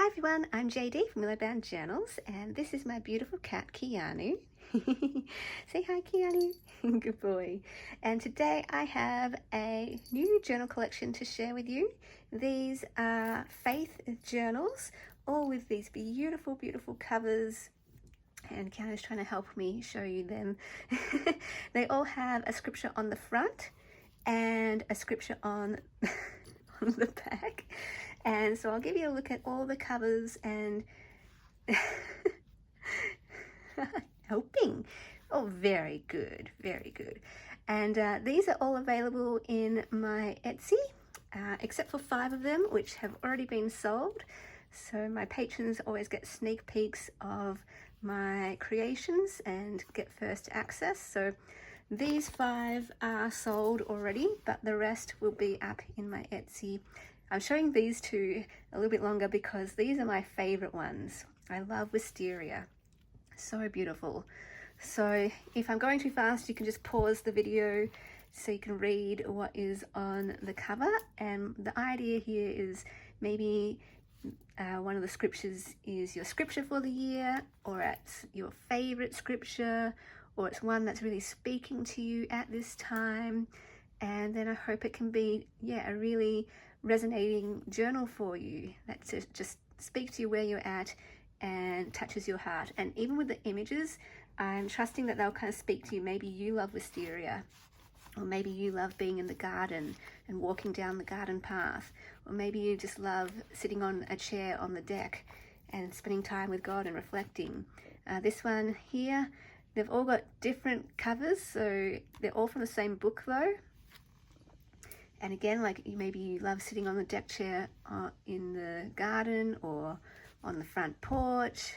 everyone, I'm JD from Willowbound Journals, and this is my beautiful cat Keanu. Say hi, Keanu. Good boy. And today I have a new journal collection to share with you. These are faith journals, all with these beautiful, beautiful covers. And Keanu's trying to help me show you them. They all have a scripture on the front and a scripture on the back. And so I'll give you a look at all the covers and helping. Oh, very good, very good. And these are all available in my Etsy, except for 5 of them, which have already been sold. So my patrons always get sneak peeks of my creations and get first access. So these 5 are sold already, but the rest will be up in my Etsy. I'm showing these 2 a little bit longer because these are my favorite ones. I love wisteria. So beautiful. So if I'm going too fast, you can just pause the video so you can read what is on the cover. And the idea here is maybe one of the scriptures is your scripture for the year, or it's your favorite scripture, or it's one that's really speaking to you at this time. And then I hope it can be, a really resonating journal for you that just speaks to you where you're at and touches your heart. And even with the images, I'm trusting that they'll kind of speak to you. Maybe you love wisteria, or maybe you love being in the garden and walking down the garden path, or maybe you just love sitting on a chair on the deck and spending time with God and reflecting. This one here, they've all got different covers, so they're all from the same book though. And again, like maybe you love sitting on the deck chair in the garden or on the front porch.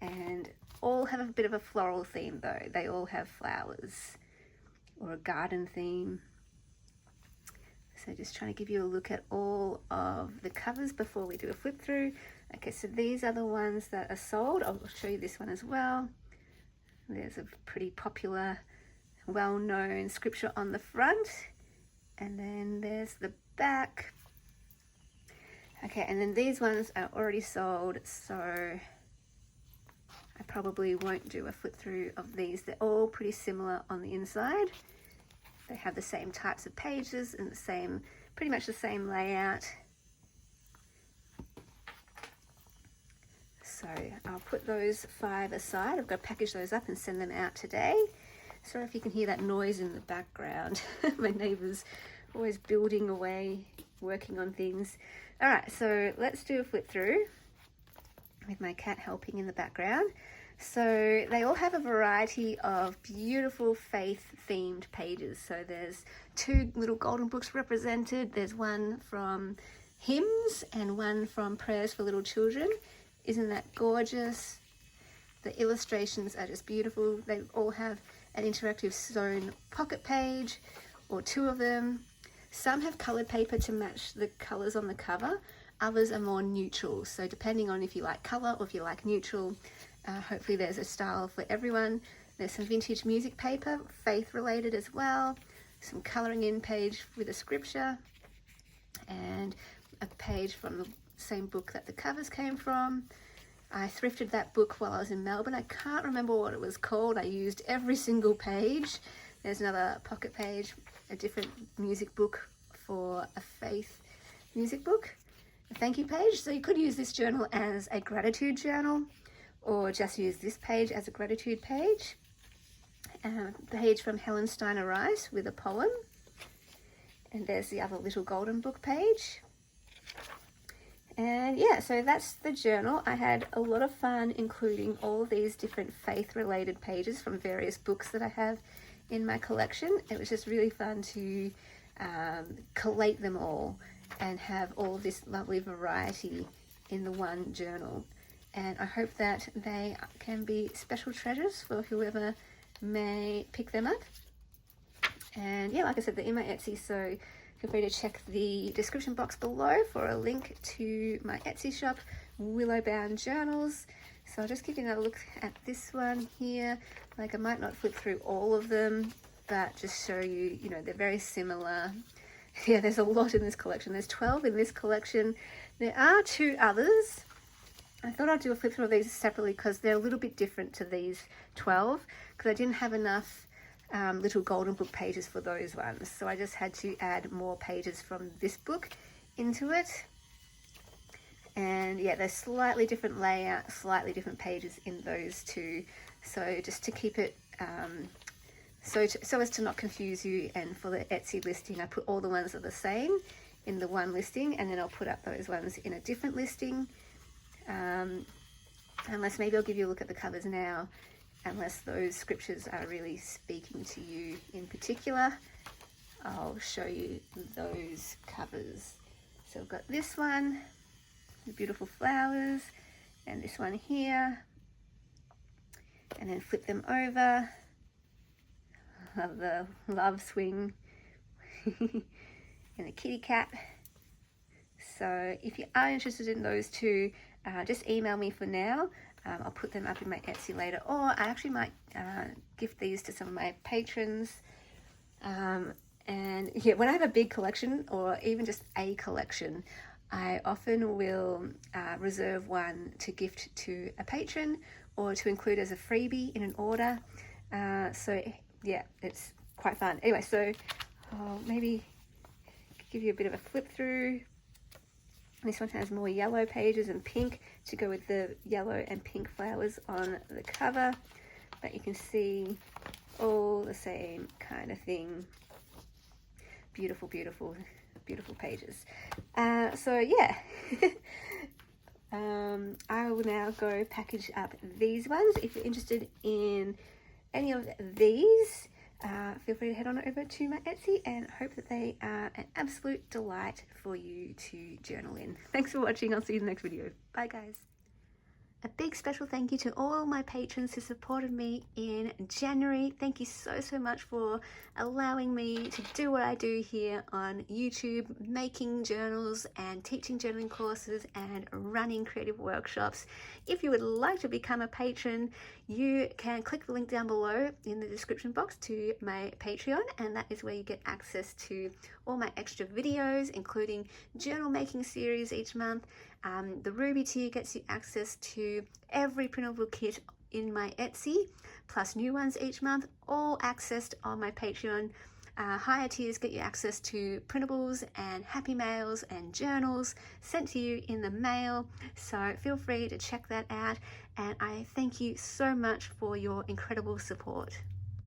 And all have a bit of a floral theme though. They all have flowers or a garden theme. So just trying to give you a look at all of the covers before we do a flip through. Okay, so these are the ones that are sold. I'll show you this one as well. There's a pretty popular, well-known scripture on the front. And then there's the back. Okay, and then these ones are already sold, so I probably won't do a flip through of these. They're all pretty similar on the inside. They have the same types of pages and pretty much the same layout. So I'll put those 5 aside. I've got to package those up and send them out today. Sorry if you can hear that noise in the background. My neighbour's always building away, working on things. All right, so let's do a flip through with my cat helping in the background. So they all have a variety of beautiful faith-themed pages. So there's 2 little golden books represented. There's one from hymns and one from prayers for little children. Isn't that gorgeous? The illustrations are just beautiful. They all have an interactive sewn pocket page, or 2 of them. Some have coloured paper to match the colours on the cover. Others are more neutral. So depending on if you like colour or if you like neutral, hopefully there's a style for everyone. There's some vintage music paper, faith related as well. Some colouring in page with a scripture, and a page from the same book that the covers came from. I thrifted that book while I was in Melbourne. I can't remember what it was called. I used every single page. There's another pocket page, a different music book for a faith music book, a thank you page. So you could use this journal as a gratitude journal, or just use this page as a gratitude page. A page from Helen Steiner Rice with a poem. And there's the other little golden book page. And so that's the journal. I had a lot of fun including all these different faith-related pages from various books that I have in my collection. It was just really fun to collate them all and have all of this lovely variety in the one journal. And I hope that they can be special treasures for whoever may pick them up. And like I said, they're in my Etsy, so feel free to check the description box below for a link to my Etsy shop, Willowbound Journals. So I'll just give you another look at this one here. I might not flip through all of them, but just show you, they're very similar. Yeah, there's a lot in this collection. There's 12 in this collection. There are 2 others. I thought I'd do a flip through of these separately because they're a little bit different to these 12 because I didn't have enough little golden book pages for those ones. So I just had to add more pages from this book into it. And yeah, there's slightly different layout, slightly different pages in those 2. So just to keep it, so as to not confuse you, and for the Etsy listing, I put all the ones that are the same in the one listing, and then I'll put up those ones in a different listing. Unless maybe I'll give you a look at the covers now, unless those scriptures are really speaking to you in particular. I'll show you those covers. So I've got this one, the beautiful flowers, and this one here, and then flip them over. Love the love swing and a kitty cat. So if you are interested in those 2, just email me for now. I'll put them up in my Etsy later, or I actually might gift these to some of my patrons. And yeah, when I have a big collection or even just a collection, I often will reserve one to gift to a patron or to include as a freebie in an order. So yeah, it's quite fun. Anyway, so I'll maybe give you a bit of a flip through. This one has more yellow pages and pink to go with the yellow and pink flowers on the cover, but you can see all the same kind of thing. Beautiful, beautiful, beautiful pages. So yeah, I will now go package up these ones. If you're interested in any of these, feel free to head on over to my Etsy, and hope that they are an absolute delight for you to journal in. Thanks for watching. I'll see you in the next video. Bye guys. A big special thank you to all my patrons who supported me in January. Thank you so much for allowing me to do what I do here on YouTube, making journals and teaching journaling courses and running creative workshops. If you would like to become a patron, you can click the link down below in the description box to my Patreon, and that is where you get access to all my extra videos, including journal making series each month. The Ruby tier gets you access to every printable kit in my Etsy, plus new ones each month, all accessed on my Patreon. Higher tiers get you access to printables and happy mails and journals sent to you in the mail. So feel free to check that out, and I thank you so much for your incredible support.